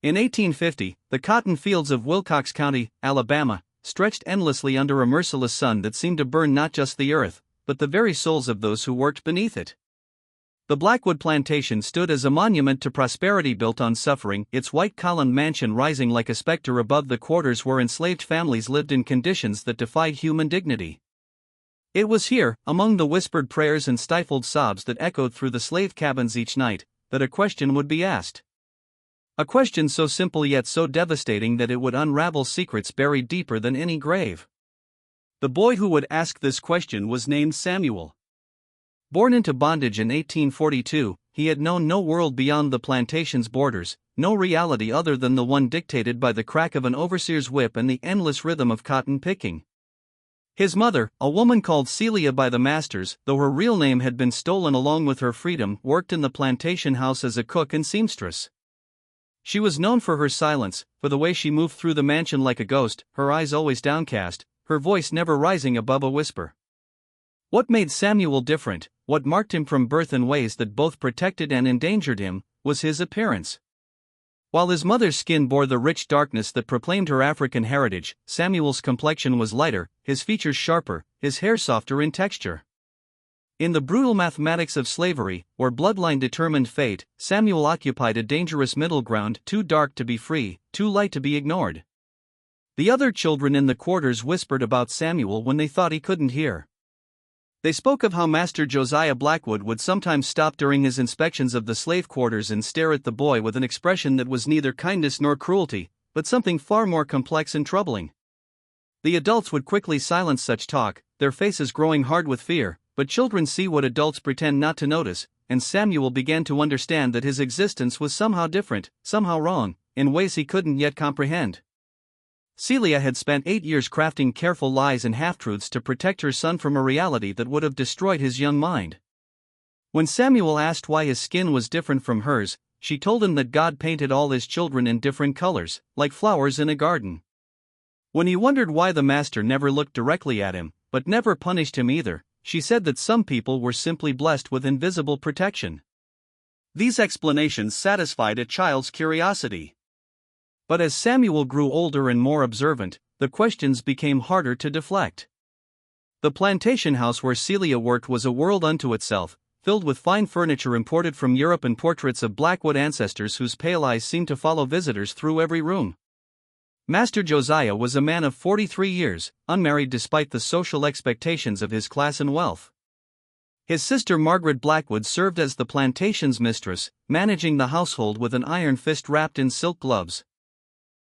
In 1850, the cotton fields of Wilcox County, Alabama, stretched endlessly under a merciless sun that seemed to burn not just the earth, but the very souls of those who worked beneath it. The Blackwood Plantation stood as a monument to prosperity built on suffering, its white-columned mansion rising like a specter above the quarters where enslaved families lived in conditions that defied human dignity. It was here, among the whispered prayers and stifled sobs that echoed through the slave cabins each night, that a question would be asked. A question so simple yet so devastating that it would unravel secrets buried deeper than any grave. The boy who would ask this question was named Samuel. Born into bondage in 1842, he had known no world beyond the plantation's borders, no reality other than the one dictated by the crack of an overseer's whip and the endless rhythm of cotton picking. His mother, a woman called Celia by the masters, though her real name had been stolen along with her freedom, worked in the plantation house as a cook and seamstress. She was known for her silence, for the way she moved through the mansion like a ghost, her eyes always downcast, her voice never rising above a whisper. What made Samuel different, what marked him from birth in ways that both protected and endangered him, was his appearance. While his mother's skin bore the rich darkness that proclaimed her African heritage, Samuel's complexion was lighter, his features sharper, his hair softer in texture. In the brutal mathematics of slavery, where bloodline determined fate, Samuel occupied a dangerous middle ground, too dark to be free, too light to be ignored. The other children in the quarters whispered about Samuel when they thought he couldn't hear. They spoke of how Master Josiah Blackwood would sometimes stop during his inspections of the slave quarters and stare at the boy with an expression that was neither kindness nor cruelty, but something far more complex and troubling. The adults would quickly silence such talk, their faces growing hard with fear, but children see what adults pretend not to notice, and Samuel began to understand that his existence was somehow different, somehow wrong, in ways he couldn't yet comprehend. Celia had spent 8 years crafting careful lies and half-truths to protect her son from a reality that would have destroyed his young mind. When Samuel asked why his skin was different from hers, she told him that God painted all his children in different colors, like flowers in a garden. When he wondered why the master never looked directly at him, but never punished him either, she said that some people were simply blessed with invisible protection. These explanations satisfied a child's curiosity. But as Samuel grew older and more observant, the questions became harder to deflect. The plantation house where Celia worked was a world unto itself, filled with fine furniture imported from Europe and portraits of Blackwood ancestors whose pale eyes seemed to follow visitors through every room. Master Josiah was a man of 43 years, unmarried despite the social expectations of his class and wealth. His sister Margaret Blackwood served as the plantation's mistress, managing the household with an iron fist wrapped in silk gloves.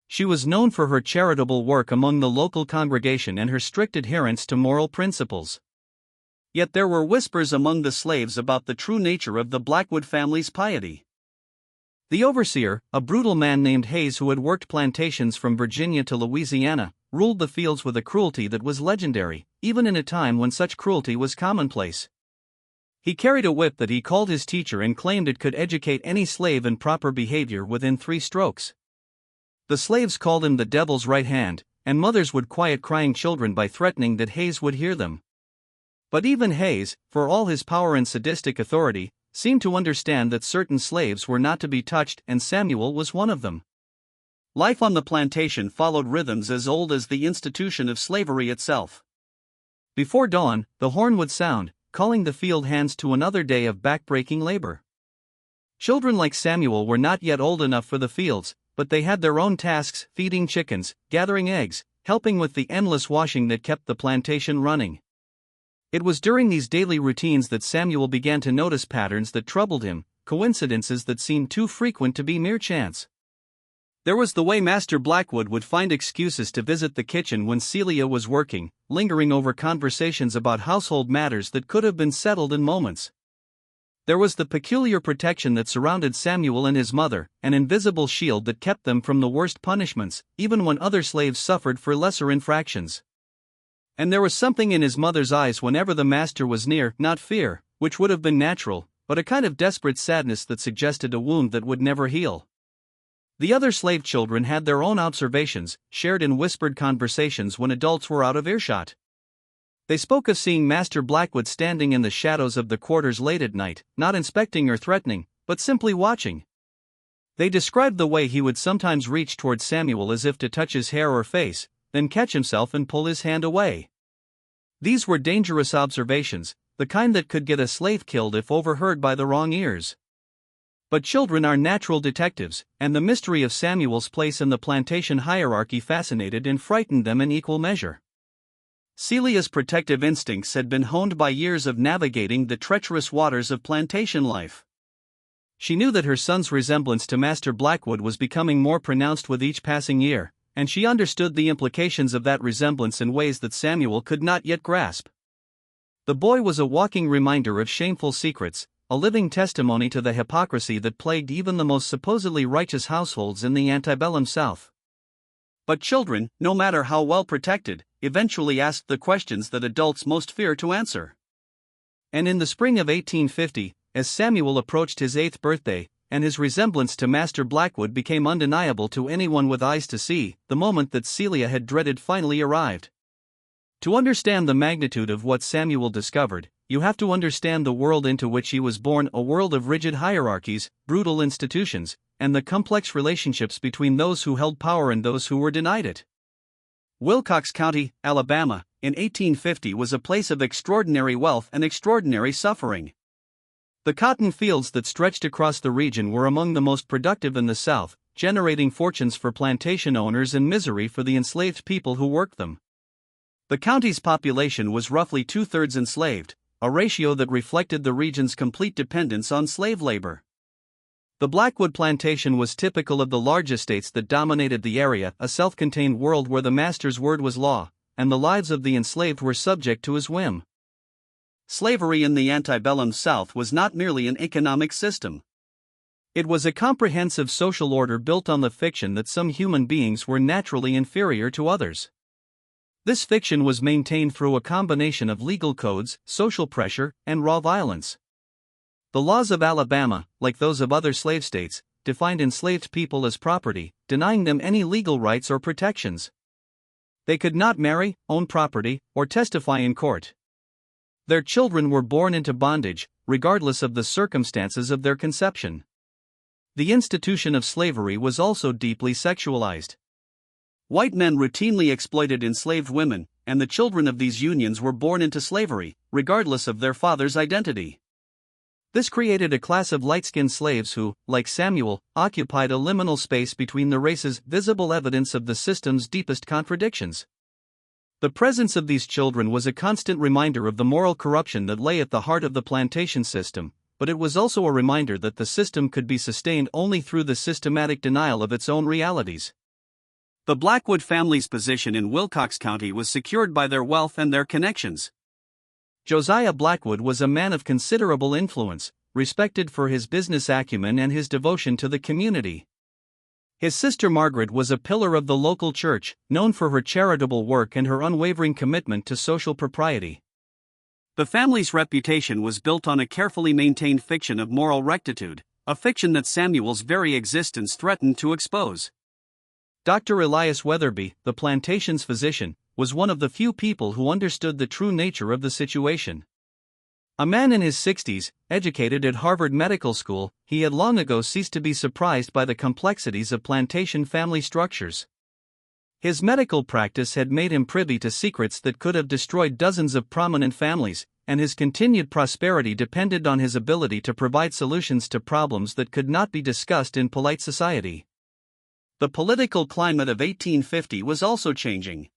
She was known for her charitable work among the local congregation and her strict adherence to moral principles. Yet there were whispers among the slaves about the true nature of the Blackwood family's piety. The overseer, a brutal man named Hayes who had worked plantations from Virginia to Louisiana, ruled the fields with a cruelty that was legendary, even in a time when such cruelty was commonplace. He carried a whip that he called his teacher and claimed it could educate any slave in proper behavior within 3 strokes. The slaves called him the devil's right hand, and mothers would quiet crying children by threatening that Hayes would hear them. But even Hayes, for all his power and sadistic authority, seemed to understand that certain slaves were not to be touched, and Samuel was one of them. Life on the plantation followed rhythms as old as the institution of slavery itself. Before dawn, the horn would sound, calling the field hands to another day of back-breaking labor. Children like Samuel were not yet old enough for the fields, but they had their own tasks, feeding chickens, gathering eggs, helping with the endless washing that kept the plantation running. It was during these daily routines that Samuel began to notice patterns that troubled him, coincidences that seemed too frequent to be mere chance. There was the way Master Blackwood would find excuses to visit the kitchen when Celia was working, lingering over conversations about household matters that could have been settled in moments. There was the peculiar protection that surrounded Samuel and his mother, an invisible shield that kept them from the worst punishments, even when other slaves suffered for lesser infractions. And there was something in his mother's eyes whenever the master was near, not fear, which would have been natural, but a kind of desperate sadness that suggested a wound that would never heal. The other slave children had their own observations, shared in whispered conversations when adults were out of earshot. They spoke of seeing Master Blackwood standing in the shadows of the quarters late at night, not inspecting or threatening, but simply watching. They described the way he would sometimes reach toward Samuel as if to touch his hair or face, then catch himself and pull his hand away. These were dangerous observations, the kind that could get a slave killed if overheard by the wrong ears. But children are natural detectives, and the mystery of Samuel's place in the plantation hierarchy fascinated and frightened them in equal measure. Celia's protective instincts had been honed by years of navigating the treacherous waters of plantation life. She knew that her son's resemblance to Master Blackwood was becoming more pronounced with each passing year, and she understood the implications of that resemblance in ways that Samuel could not yet grasp. The boy was a walking reminder of shameful secrets, a living testimony to the hypocrisy that plagued even the most supposedly righteous households in the antebellum South. But children, no matter how well protected, eventually asked the questions that adults most fear to answer. And in the spring of 1850, as Samuel approached his 8th birthday, and his resemblance to Master Blackwood became undeniable to anyone with eyes to see, the moment that Celia had dreaded finally arrived. To understand the magnitude of what Samuel discovered, you have to understand the world into which he was born, a world of rigid hierarchies, brutal institutions, and the complex relationships between those who held power and those who were denied it. Wilcox County, Alabama, in 1850 was a place of extraordinary wealth and extraordinary suffering. The cotton fields that stretched across the region were among the most productive in the South, generating fortunes for plantation owners and misery for the enslaved people who worked them. The county's population was roughly 2/3 enslaved, a ratio that reflected the region's complete dependence on slave labor. The Blackwood plantation was typical of the large estates that dominated the area, a self-contained world where the master's word was law, and the lives of the enslaved were subject to his whim. Slavery in the antebellum South was not merely an economic system. It was a comprehensive social order built on the fiction that some human beings were naturally inferior to others. This fiction was maintained through a combination of legal codes, social pressure, and raw violence. The laws of Alabama, like those of other slave states, defined enslaved people as property, denying them any legal rights or protections. They could not marry, own property, or testify in court. Their children were born into bondage, regardless of the circumstances of their conception. The institution of slavery was also deeply sexualized. White men routinely exploited enslaved women, and the children of these unions were born into slavery, regardless of their father's identity. This created a class of light-skinned slaves who, like Samuel, occupied a liminal space between the races, visible evidence of the system's deepest contradictions. The presence of these children was a constant reminder of the moral corruption that lay at the heart of the plantation system, but it was also a reminder that the system could be sustained only through the systematic denial of its own realities. The Blackwood family's position in Wilcox County was secured by their wealth and their connections. Josiah Blackwood was a man of considerable influence, respected for his business acumen and his devotion to the community. His sister Margaret was a pillar of the local church, known for her charitable work and her unwavering commitment to social propriety. The family's reputation was built on a carefully maintained fiction of moral rectitude, a fiction that Samuel's very existence threatened to expose. Dr. Elias Weatherby, the plantation's physician, was one of the few people who understood the true nature of the situation. A man in his 60s, educated at Harvard Medical School, he had long ago ceased to be surprised by the complexities of plantation family structures. His medical practice had made him privy to secrets that could have destroyed dozens of prominent families, and his continued prosperity depended on his ability to provide solutions to problems that could not be discussed in polite society. The political climate of 1850 was also changing.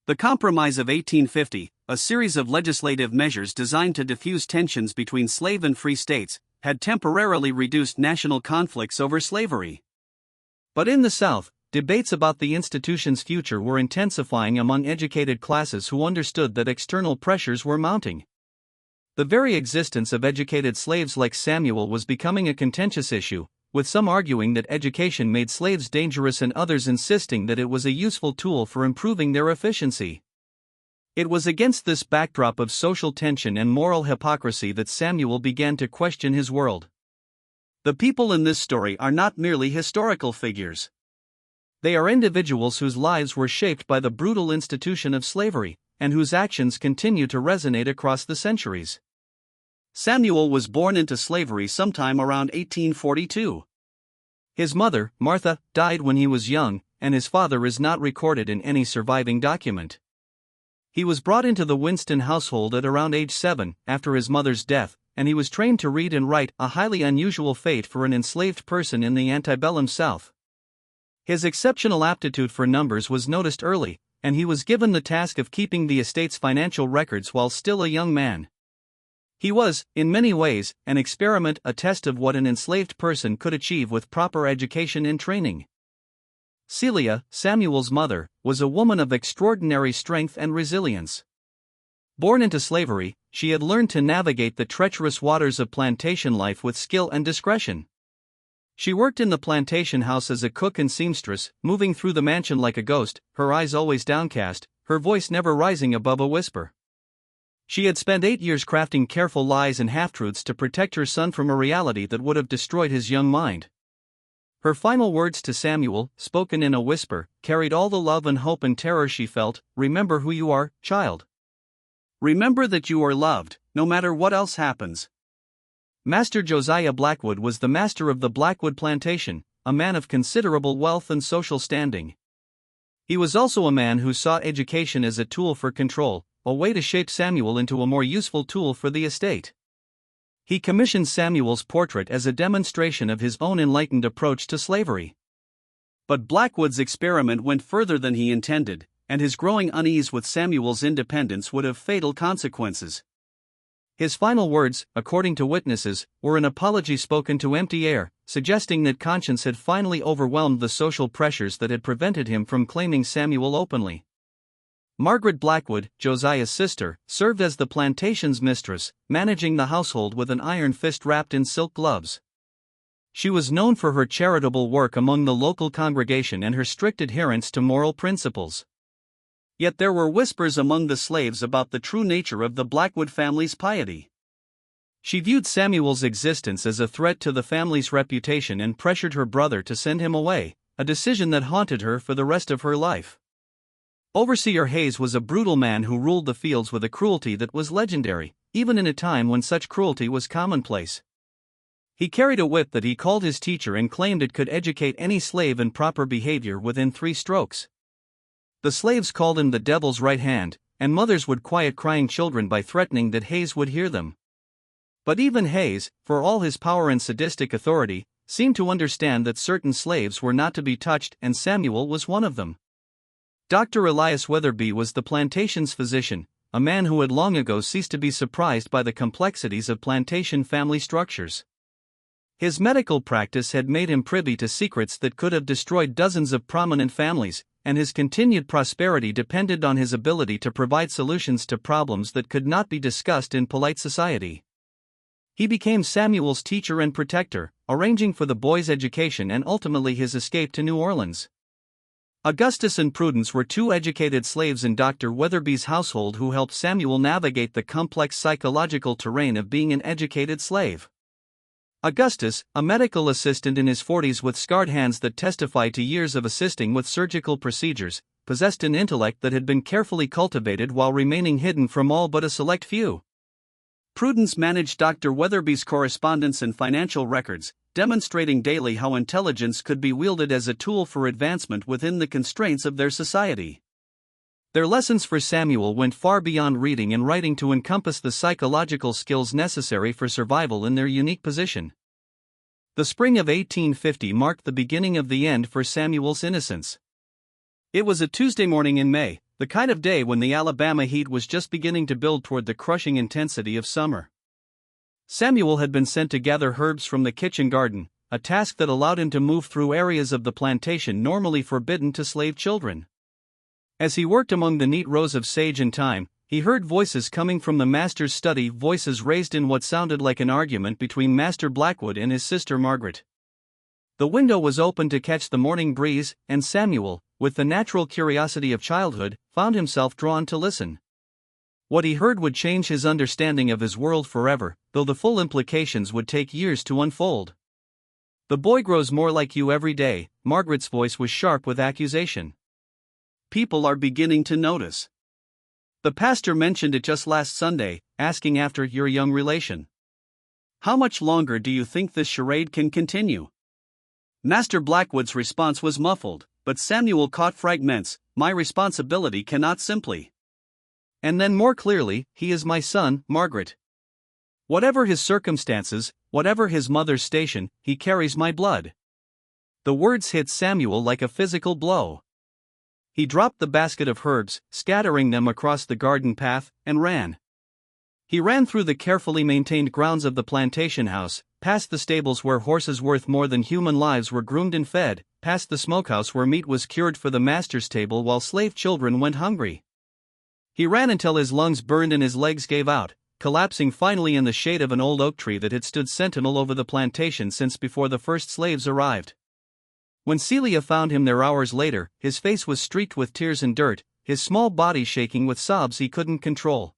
The Compromise of 1850, a series of legislative measures designed to diffuse tensions between slave and free states, had temporarily reduced national conflicts over slavery. But in the South, debates about the institution's future were intensifying among educated classes who understood that external pressures were mounting. The very existence of educated slaves like Samuel was becoming a contentious issue, with some arguing that education made slaves dangerous and others insisting that it was a useful tool for improving their efficiency. It was against this backdrop of social tension and moral hypocrisy that Samuel began to question his world. The people in this story are not merely historical figures. They are individuals whose lives were shaped by the brutal institution of slavery, and whose actions continue to resonate across the centuries. Samuel was born into slavery sometime around 1842. His mother, Martha, died when he was young, and his father is not recorded in any surviving document. He was brought into the Winston household at around age 7, after his mother's death, and he was trained to read and write, a highly unusual fate for an enslaved person in the antebellum South. His exceptional aptitude for numbers was noticed early, and he was given the task of keeping the estate's financial records while still a young man. He was, in many ways, an experiment, a test of what an enslaved person could achieve with proper education and training. Celia, Samuel's mother, was a woman of extraordinary strength and resilience. Born into slavery, she had learned to navigate the treacherous waters of plantation life with skill and discretion. She worked in the plantation house as a cook and seamstress, moving through the mansion like a ghost, her eyes always downcast, her voice never rising above a whisper. She had spent 8 years crafting careful lies and half-truths to protect her son from a reality that would have destroyed his young mind. Her final words to Samuel, spoken in a whisper, carried all the love and hope and terror she felt. "Remember who you are, child. Remember that you are loved, no matter what else happens." Master Josiah Blackwood was the master of the Blackwood Plantation, a man of considerable wealth and social standing. He was also a man who saw education as a tool for control, a way to shape Samuel into a more useful tool for the estate. He commissioned Samuel's portrait as a demonstration of his own enlightened approach to slavery. But Blackwood's experiment went further than he intended, and his growing unease with Samuel's independence would have fatal consequences. His final words, according to witnesses, were an apology spoken to empty air, suggesting that conscience had finally overwhelmed the social pressures that had prevented him from claiming Samuel openly. Margaret Blackwood, Josiah's sister, served as the plantation's mistress, managing the household with an iron fist wrapped in silk gloves. She was known for her charitable work among the local congregation and her strict adherence to moral principles. Yet there were whispers among the slaves about the true nature of the Blackwood family's piety. She viewed Samuel's existence as a threat to the family's reputation and pressured her brother to send him away, a decision that haunted her for the rest of her life. Overseer Hayes was a brutal man who ruled the fields with a cruelty that was legendary, even in a time when such cruelty was commonplace. He carried a whip that he called his teacher and claimed it could educate any slave in proper behavior within 3 strokes. The slaves called him the devil's right hand, and mothers would quiet crying children by threatening that Hayes would hear them. But even Hayes, for all his power and sadistic authority, seemed to understand that certain slaves were not to be touched, and Samuel was one of them. Dr. Elias Weatherby was the plantation's physician, a man who had long ago ceased to be surprised by the complexities of plantation family structures. His medical practice had made him privy to secrets that could have destroyed dozens of prominent families, and his continued prosperity depended on his ability to provide solutions to problems that could not be discussed in polite society. He became Samuel's teacher and protector, arranging for the boy's education and ultimately his escape to New Orleans. Augustus and Prudence were 2 educated slaves in Dr. Weatherby's household who helped Samuel navigate the complex psychological terrain of being an educated slave. Augustus, a medical assistant in his 40s with scarred hands that testified to years of assisting with surgical procedures, possessed an intellect that had been carefully cultivated while remaining hidden from all but a select few. Prudence managed Dr. Weatherby's correspondence and financial records, demonstrating daily how intelligence could be wielded as a tool for advancement within the constraints of their society. Their lessons for Samuel went far beyond reading and writing to encompass the psychological skills necessary for survival in their unique position. The spring of 1850 marked the beginning of the end for Samuel's innocence. It was a Tuesday morning in May, the kind of day when the Alabama heat was just beginning to build toward the crushing intensity of summer. Samuel had been sent to gather herbs from the kitchen garden, a task that allowed him to move through areas of the plantation normally forbidden to slave children. As he worked among the neat rows of sage and thyme, he heard voices coming from the master's study, voices raised in what sounded like an argument between Master Blackwood and his sister Margaret. The window was open to catch the morning breeze, and Samuel, with the natural curiosity of childhood, found himself drawn to listen. What he heard would change his understanding of his world forever, though the full implications would take years to unfold. "The boy grows more like you every day," Margaret's voice was sharp with accusation. "People are beginning to notice. The pastor mentioned it just last Sunday, asking after your young relation. How much longer do you think this charade can continue?" Master Blackwood's response was muffled, but Samuel caught fragments. My responsibility cannot simply. And then more clearly, he is my son, Margaret. Whatever his circumstances, whatever his mother's station, he carries my blood. The words hit Samuel like a physical blow. He dropped the basket of herbs, scattering them across the garden path, and ran. He ran through the carefully maintained grounds of the plantation house, past the stables where horses worth more than human lives were groomed and fed, past the smokehouse where meat was cured for the master's table while slave children went hungry. He ran until his lungs burned and his legs gave out, collapsing finally in the shade of an old oak tree that had stood sentinel over the plantation since before the first slaves arrived. When Celia found him there hours later, his face was streaked with tears and dirt, his small body shaking with sobs he couldn't control.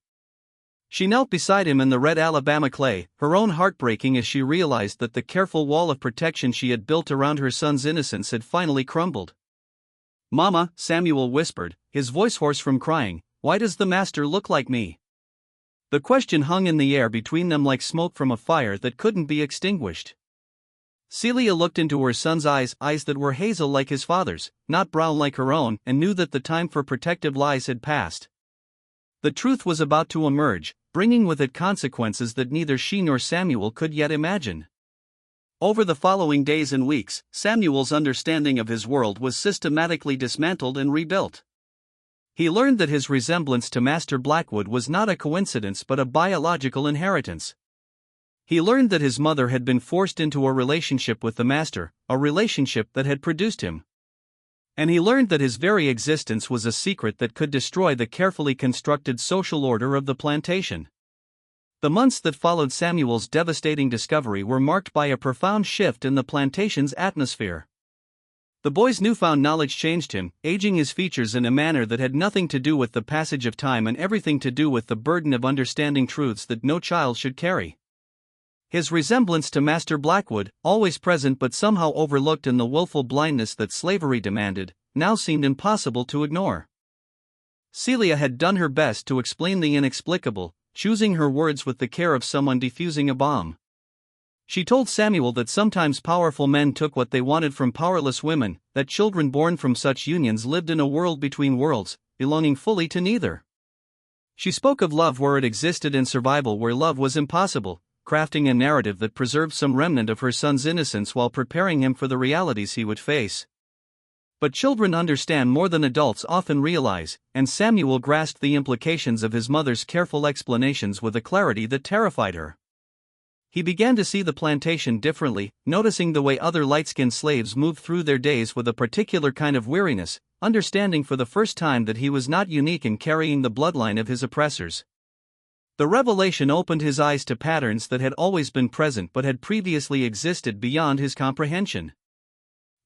She knelt beside him in the red Alabama clay, her own heart breaking as she realized that the careful wall of protection she had built around her son's innocence had finally crumbled. "Mama," Samuel whispered, his voice hoarse from crying, "why does the master look like me?" The question hung in the air between them like smoke from a fire that couldn't be extinguished. Celia looked into her son's eyes that were hazel like his father's, not brown like her own, and knew that the time for protective lies had passed. The truth was about to emerge, bringing with it consequences that neither she nor Samuel could yet imagine. Over the following days and weeks, Samuel's understanding of his world was systematically dismantled and rebuilt. He learned that his resemblance to Master Blackwood was not a coincidence but a biological inheritance. He learned that his mother had been forced into a relationship with the master, a relationship that had produced him. And he learned that his very existence was a secret that could destroy the carefully constructed social order of the plantation. The months that followed Samuel's devastating discovery were marked by a profound shift in the plantation's atmosphere. The boy's newfound knowledge changed him, aging his features in a manner that had nothing to do with the passage of time and everything to do with the burden of understanding truths that no child should carry. His resemblance to Master Blackwood, always present but somehow overlooked in the willful blindness that slavery demanded, now seemed impossible to ignore. Celia had done her best to explain the inexplicable, choosing her words with the care of someone defusing a bomb. She told Samuel that sometimes powerful men took what they wanted from powerless women, that children born from such unions lived in a world between worlds, belonging fully to neither. She spoke of love where it existed and survival where love was impossible, crafting a narrative that preserved some remnant of her son's innocence while preparing him for the realities he would face. But children understand more than adults often realize, and Samuel grasped the implications of his mother's careful explanations with a clarity that terrified her. He began to see the plantation differently, noticing the way other light-skinned slaves moved through their days with a particular kind of weariness, understanding for the first time that he was not unique in carrying the bloodline of his oppressors. The revelation opened his eyes to patterns that had always been present but had previously existed beyond his comprehension.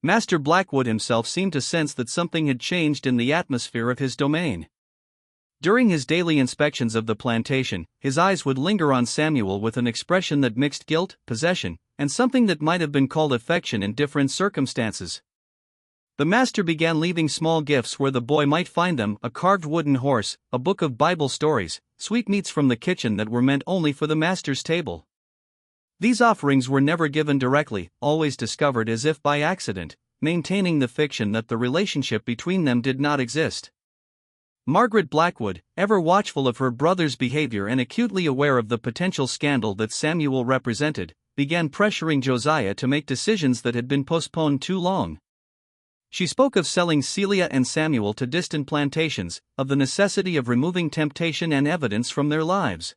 Master Blackwood himself seemed to sense that something had changed in the atmosphere of his domain. During his daily inspections of the plantation, his eyes would linger on Samuel with an expression that mixed guilt, possession, and something that might have been called affection in different circumstances. The master began leaving small gifts where the boy might find them: a carved wooden horse, a book of Bible stories, sweetmeats from the kitchen that were meant only for the master's table. These offerings were never given directly, always discovered as if by accident, maintaining the fiction that the relationship between them did not exist. Margaret Blackwood, ever watchful of her brother's behavior and acutely aware of the potential scandal that Samuel represented, began pressuring Josiah to make decisions that had been postponed too long. She spoke of selling Celia and Samuel to distant plantations, of the necessity of removing temptation and evidence from their lives.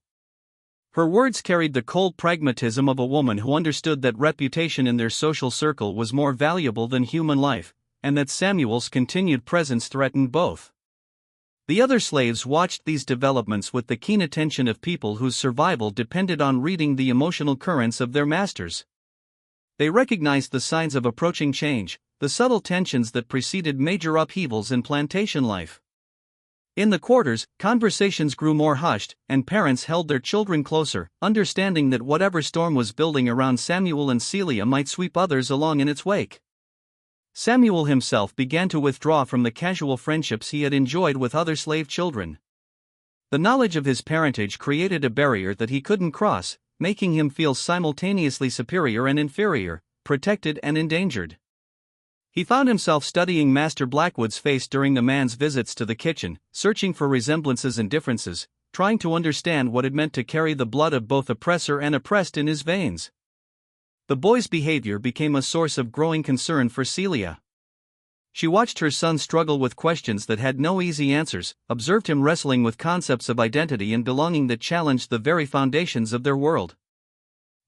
Her words carried the cold pragmatism of a woman who understood that reputation in their social circle was more valuable than human life, and that Samuel's continued presence threatened both. The other slaves watched these developments with the keen attention of people whose survival depended on reading the emotional currents of their masters. They recognized the signs of approaching change, the subtle tensions that preceded major upheavals in plantation life. In the quarters, conversations grew more hushed, and parents held their children closer, understanding that whatever storm was building around Samuel and Celia might sweep others along in its wake. Samuel himself began to withdraw from the casual friendships he had enjoyed with other slave children. The knowledge of his parentage created a barrier that he couldn't cross, making him feel simultaneously superior and inferior, protected and endangered. He found himself studying Master Blackwood's face during the man's visits to the kitchen, searching for resemblances and differences, trying to understand what it meant to carry the blood of both oppressor and oppressed in his veins. The boy's behavior became a source of growing concern for Celia. She watched her son struggle with questions that had no easy answers, observed him wrestling with concepts of identity and belonging that challenged the very foundations of their world.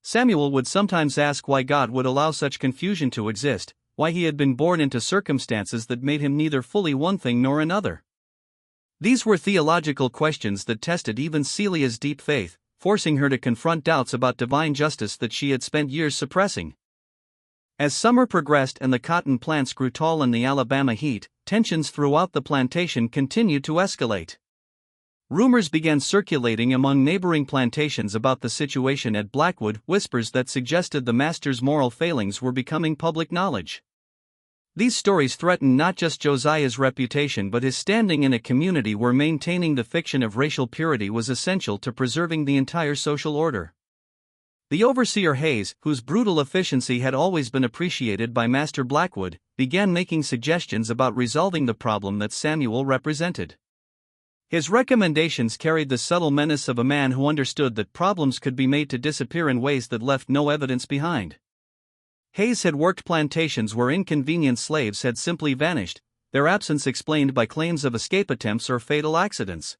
Samuel would sometimes ask why God would allow such confusion to exist, why he had been born into circumstances that made him neither fully one thing nor another. These were theological questions that tested even Celia's deep faith, forcing her to confront doubts about divine justice that she had spent years suppressing. As summer progressed and the cotton plants grew tall in the Alabama heat, tensions throughout the plantation continued to escalate. Rumors began circulating among neighboring plantations about the situation at Blackwood, whispers that suggested the master's moral failings were becoming public knowledge. These stories threatened not just Josiah's reputation but his standing in a community where maintaining the fiction of racial purity was essential to preserving the entire social order. The overseer Hayes, whose brutal efficiency had always been appreciated by Master Blackwood, began making suggestions about resolving the problem that Samuel represented. His recommendations carried the subtle menace of a man who understood that problems could be made to disappear in ways that left no evidence behind. Hayes had worked plantations where inconvenient slaves had simply vanished, their absence explained by claims of escape attempts or fatal accidents.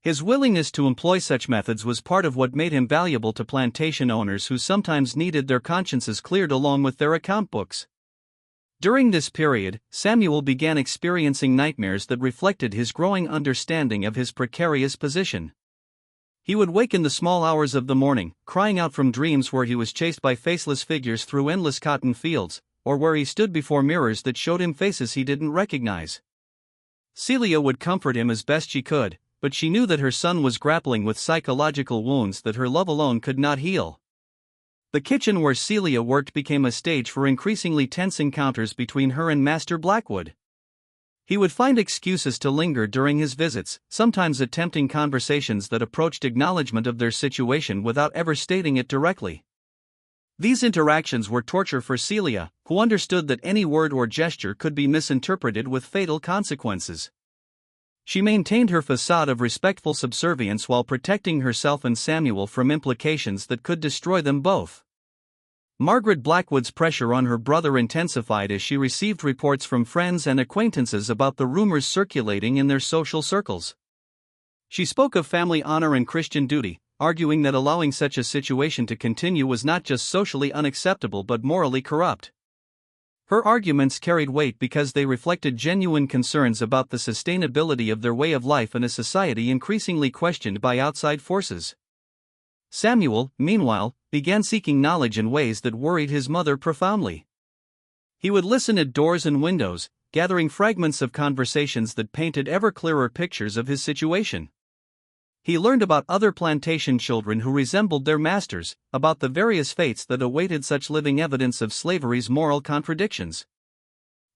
His willingness to employ such methods was part of what made him valuable to plantation owners who sometimes needed their consciences cleared along with their account books. During this period, Samuel began experiencing nightmares that reflected his growing understanding of his precarious position. He would wake in the small hours of the morning, crying out from dreams where he was chased by faceless figures through endless cotton fields, or where he stood before mirrors that showed him faces he didn't recognize. Celia would comfort him as best she could, but she knew that her son was grappling with psychological wounds that her love alone could not heal. The kitchen where Celia worked became a stage for increasingly tense encounters between her and Master Blackwood. He would find excuses to linger during his visits, sometimes attempting conversations that approached acknowledgement of their situation without ever stating it directly. These interactions were torture for Celia, who understood that any word or gesture could be misinterpreted with fatal consequences. She maintained her facade of respectful subservience while protecting herself and Samuel from implications that could destroy them both. Margaret Blackwood's pressure on her brother intensified as she received reports from friends and acquaintances about the rumors circulating in their social circles. She spoke of family honor and Christian duty, arguing that allowing such a situation to continue was not just socially unacceptable but morally corrupt. Her arguments carried weight because they reflected genuine concerns about the sustainability of their way of life in a society increasingly questioned by outside forces. Samuel, meanwhile, began seeking knowledge in ways that worried his mother profoundly. He would listen at doors and windows, gathering fragments of conversations that painted ever clearer pictures of his situation. He learned about other plantation children who resembled their masters, about the various fates that awaited such living evidence of slavery's moral contradictions.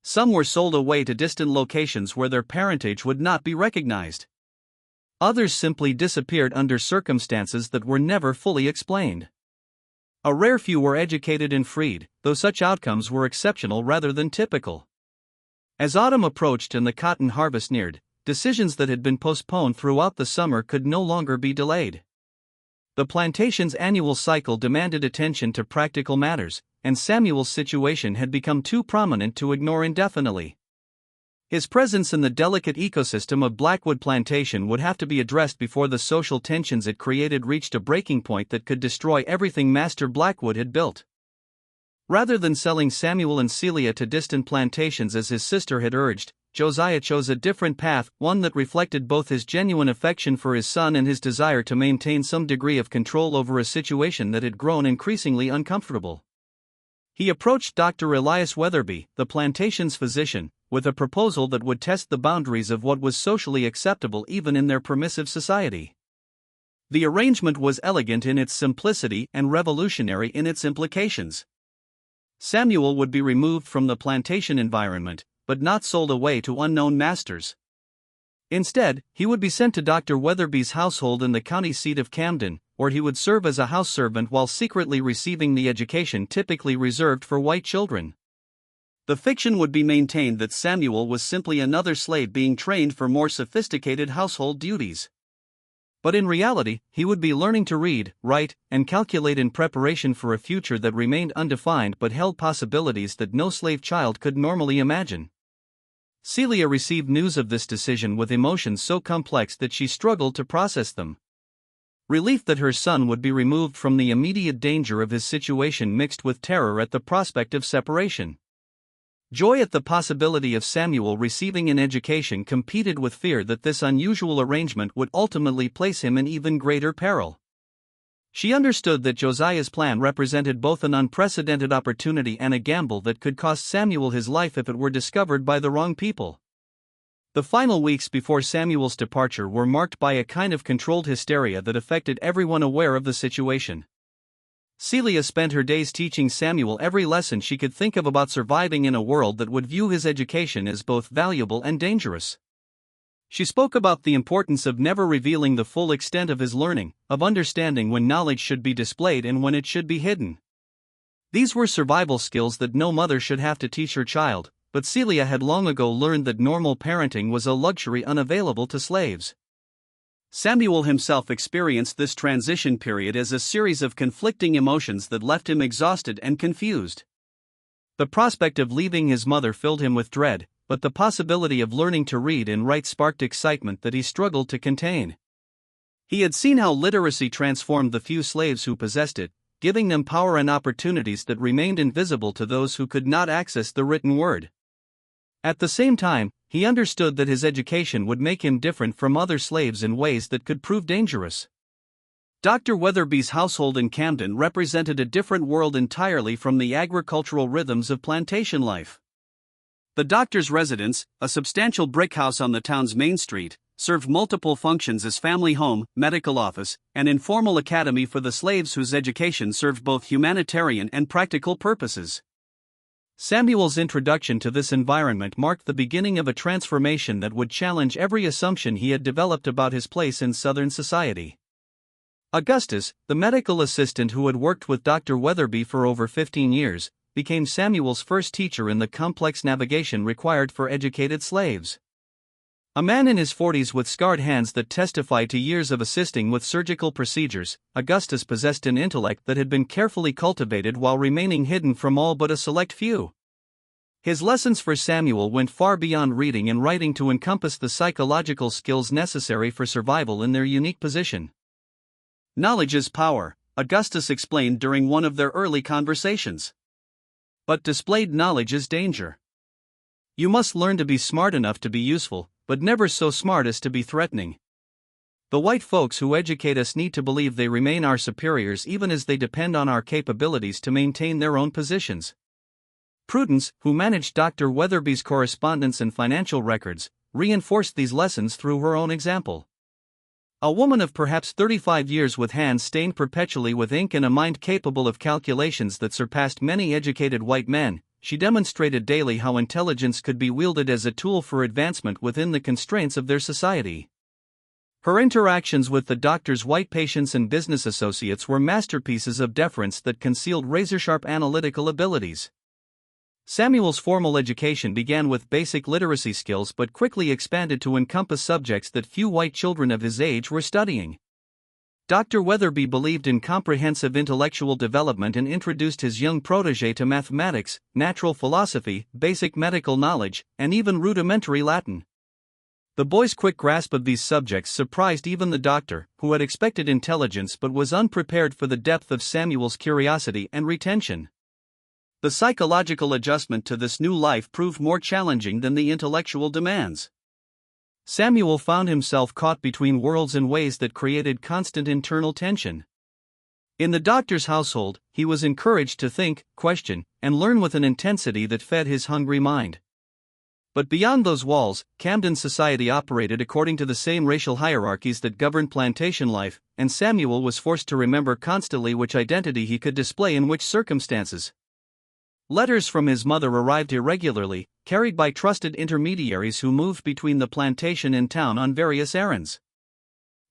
Some were sold away to distant locations where their parentage would not be recognized. Others simply disappeared under circumstances that were never fully explained. A rare few were educated and freed, though such outcomes were exceptional rather than typical. As autumn approached and the cotton harvest neared, decisions that had been postponed throughout the summer could no longer be delayed. The plantation's annual cycle demanded attention to practical matters, and Samuel's situation had become too prominent to ignore indefinitely. His presence in the delicate ecosystem of Blackwood Plantation would have to be addressed before the social tensions it created reached a breaking point that could destroy everything Master Blackwood had built. Rather than selling Samuel and Celia to distant plantations as his sister had urged, Josiah chose a different path, one that reflected both his genuine affection for his son and his desire to maintain some degree of control over a situation that had grown increasingly uncomfortable. He approached Dr. Elias Weatherby, the plantation's physician, with a proposal that would test the boundaries of what was socially acceptable even in their permissive society. The arrangement was elegant in its simplicity and revolutionary in its implications. Samuel would be removed from the plantation environment, but not sold away to unknown masters. Instead, he would be sent to Dr. Weatherby's household in the county seat of Camden, where he would serve as a house servant while secretly receiving the education typically reserved for white children. The fiction would be maintained that Samuel was simply another slave being trained for more sophisticated household duties. But in reality, he would be learning to read, write, and calculate in preparation for a future that remained undefined but held possibilities that no slave child could normally imagine. Celia received news of this decision with emotions so complex that she struggled to process them. Relief that her son would be removed from the immediate danger of his situation mixed with terror at the prospect of separation. Joy at the possibility of Samuel receiving an education competed with fear that this unusual arrangement would ultimately place him in even greater peril. She understood that Josiah's plan represented both an unprecedented opportunity and a gamble that could cost Samuel his life if it were discovered by the wrong people. The final weeks before Samuel's departure were marked by a kind of controlled hysteria that affected everyone aware of the situation. Celia spent her days teaching Samuel every lesson she could think of about surviving in a world that would view his education as both valuable and dangerous. She spoke about the importance of never revealing the full extent of his learning, of understanding when knowledge should be displayed and when it should be hidden. These were survival skills that no mother should have to teach her child, but Celia had long ago learned that normal parenting was a luxury unavailable to slaves. Samuel himself experienced this transition period as a series of conflicting emotions that left him exhausted and confused. The prospect of leaving his mother filled him with dread, but the possibility of learning to read and write sparked excitement that he struggled to contain. He had seen how literacy transformed the few slaves who possessed it, giving them power and opportunities that remained invisible to those who could not access the written word. At the same time, he understood that his education would make him different from other slaves in ways that could prove dangerous. Dr. Weatherby's household in Camden represented a different world entirely from the agricultural rhythms of plantation life. The doctor's residence, a substantial brick house on the town's main street, served multiple functions as family home, medical office, and informal academy for the slaves whose education served both humanitarian and practical purposes. Samuel's introduction to this environment marked the beginning of a transformation that would challenge every assumption he had developed about his place in Southern society. Augustus, the medical assistant who had worked with Dr. Weatherby for over 15 years, became Samuel's first teacher in the complex navigation required for educated slaves. A man in his 40s with scarred hands that testified to years of assisting with surgical procedures, Augustus possessed an intellect that had been carefully cultivated while remaining hidden from all but a select few. His lessons for Samuel went far beyond reading and writing to encompass the psychological skills necessary for survival in their unique position. Knowledge is power, Augustus explained during one of their early conversations. But displayed knowledge is danger. You must learn to be smart enough to be useful, but never so smart as to be threatening. The white folks who educate us need to believe they remain our superiors even as they depend on our capabilities to maintain their own positions. Prudence, who managed Dr. Weatherby's correspondence and financial records, reinforced these lessons through her own example. A woman of perhaps 35 years with hands stained perpetually with ink and a mind capable of calculations that surpassed many educated white men, she demonstrated daily how intelligence could be wielded as a tool for advancement within the constraints of their society. Her interactions with the doctor's white patients and business associates were masterpieces of deference that concealed razor-sharp analytical abilities. Samuel's formal education began with basic literacy skills but quickly expanded to encompass subjects that few white children of his age were studying. Dr. Weatherby believed in comprehensive intellectual development and introduced his young protege to mathematics, natural philosophy, basic medical knowledge, and even rudimentary Latin. The boy's quick grasp of these subjects surprised even the doctor, who had expected intelligence but was unprepared for the depth of Samuel's curiosity and retention. The psychological adjustment to this new life proved more challenging than the intellectual demands. Samuel found himself caught between worlds in ways that created constant internal tension. In the doctor's household, he was encouraged to think, question, and learn with an intensity that fed his hungry mind. But beyond those walls, Camden society operated according to the same racial hierarchies that governed plantation life, and Samuel was forced to remember constantly which identity he could display in which circumstances. Letters from his mother arrived irregularly, carried by trusted intermediaries who moved between the plantation and town on various errands.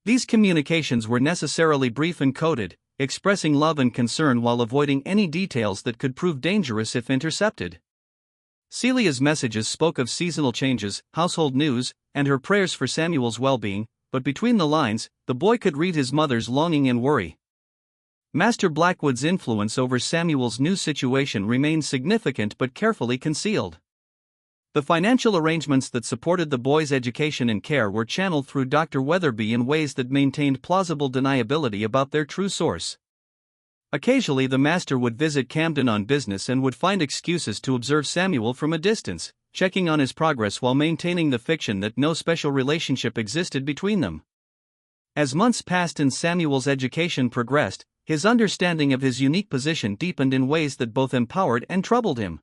These communications were necessarily brief and coded, expressing love and concern while avoiding any details that could prove dangerous if intercepted. Celia's messages spoke of seasonal changes, household news, and her prayers for Samuel's well-being, but between the lines, the boy could read his mother's longing and worry. Master Blackwood's influence over Samuel's new situation remained significant but carefully concealed. The financial arrangements that supported the boy's education and care were channeled through Dr. Weatherby in ways that maintained plausible deniability about their true source. Occasionally the master would visit Camden on business and would find excuses to observe Samuel from a distance, checking on his progress while maintaining the fiction that no special relationship existed between them. As months passed and Samuel's education progressed, his understanding of his unique position deepened in ways that both empowered and troubled him.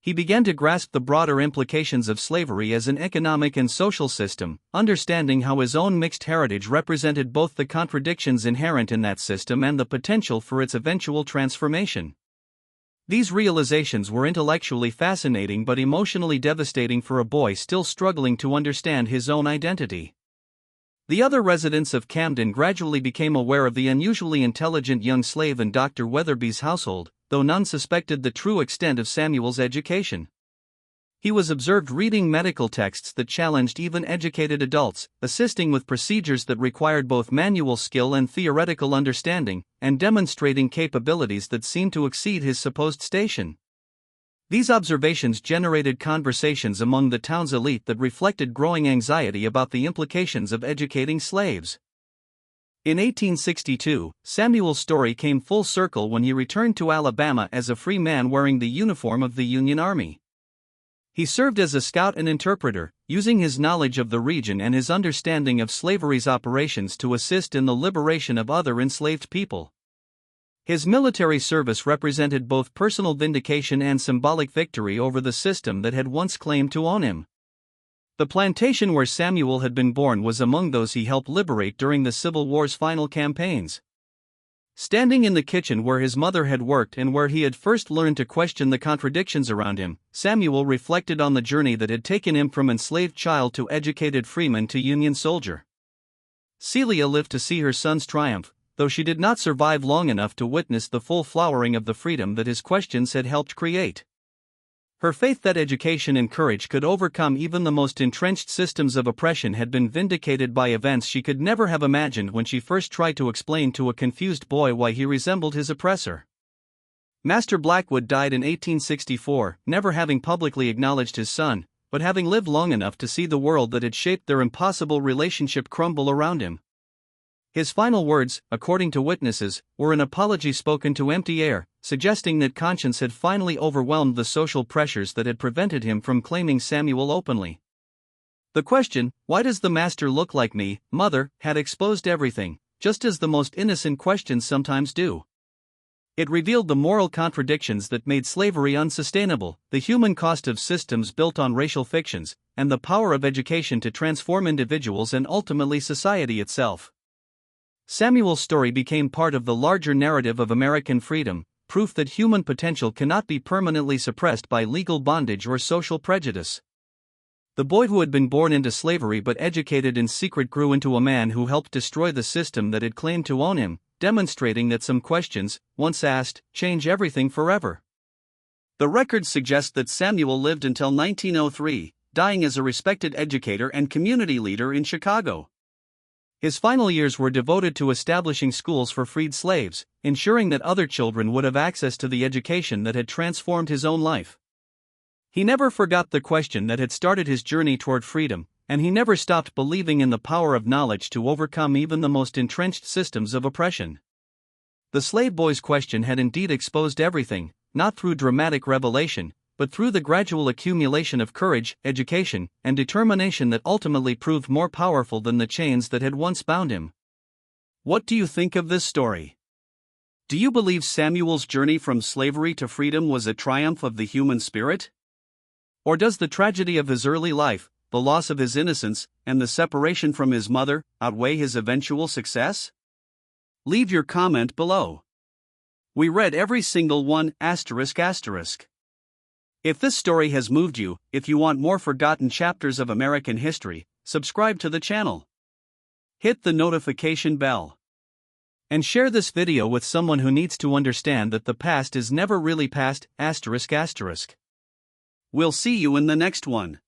He began to grasp the broader implications of slavery as an economic and social system, understanding how his own mixed heritage represented both the contradictions inherent in that system and the potential for its eventual transformation. These realizations were intellectually fascinating but emotionally devastating for a boy still struggling to understand his own identity. The other residents of Camden gradually became aware of the unusually intelligent young slave in Dr. Weatherby's household, though none suspected the true extent of Samuel's education. He was observed reading medical texts that challenged even educated adults, assisting with procedures that required both manual skill and theoretical understanding, and demonstrating capabilities that seemed to exceed his supposed station. These observations generated conversations among the town's elite that reflected growing anxiety about the implications of educating slaves. In 1862, Samuel's story came full circle when he returned to Alabama as a free man wearing the uniform of the Union Army. He served as a scout and interpreter, using his knowledge of the region and his understanding of slavery's operations to assist in the liberation of other enslaved people. His military service represented both personal vindication and symbolic victory over the system that had once claimed to own him. The plantation where Samuel had been born was among those he helped liberate during the Civil War's final campaigns. Standing in the kitchen where his mother had worked and where he had first learned to question the contradictions around him, Samuel reflected on the journey that had taken him from enslaved child to educated freeman to Union soldier. Celia lived to see her son's triumph, though she did not survive long enough to witness the full flowering of the freedom that his questions had helped create. Her faith that education and courage could overcome even the most entrenched systems of oppression had been vindicated by events she could never have imagined when she first tried to explain to a confused boy why he resembled his oppressor. Master Blackwood died in 1864, never having publicly acknowledged his son, but having lived long enough to see the world that had shaped their impossible relationship crumble around him. His final words, according to witnesses, were an apology spoken to empty air, suggesting that conscience had finally overwhelmed the social pressures that had prevented him from claiming Samuel openly. The question, "Why does the master look like me, mother?" had exposed everything, just as the most innocent questions sometimes do. It revealed the moral contradictions that made slavery unsustainable, the human cost of systems built on racial fictions, and the power of education to transform individuals and ultimately society itself. Samuel's story became part of the larger narrative of American freedom, proof that human potential cannot be permanently suppressed by legal bondage or social prejudice. The boy who had been born into slavery but educated in secret grew into a man who helped destroy the system that had claimed to own him, demonstrating that some questions, once asked, change everything forever. The records suggest that Samuel lived until 1903, dying as a respected educator and community leader in Chicago. His final years were devoted to establishing schools for freed slaves, ensuring that other children would have access to the education that had transformed his own life. He never forgot the question that had started his journey toward freedom, and he never stopped believing in the power of knowledge to overcome even the most entrenched systems of oppression. The slave boy's question had indeed exposed everything, not through dramatic revelation, but through the gradual accumulation of courage, education, and determination that ultimately proved more powerful than the chains that had once bound him. What do you think of this story? Do you believe Samuel's journey from slavery to freedom was a triumph of the human spirit? Or does the tragedy of his early life, the loss of his innocence, and the separation from his mother, outweigh his eventual success? Leave your comment below. We read every single one, ****. If this story has moved you, if you want more forgotten chapters of American history, subscribe to the channel. Hit the notification bell. And share this video with someone who needs to understand that the past is never really past, ****. We'll see you in the next one.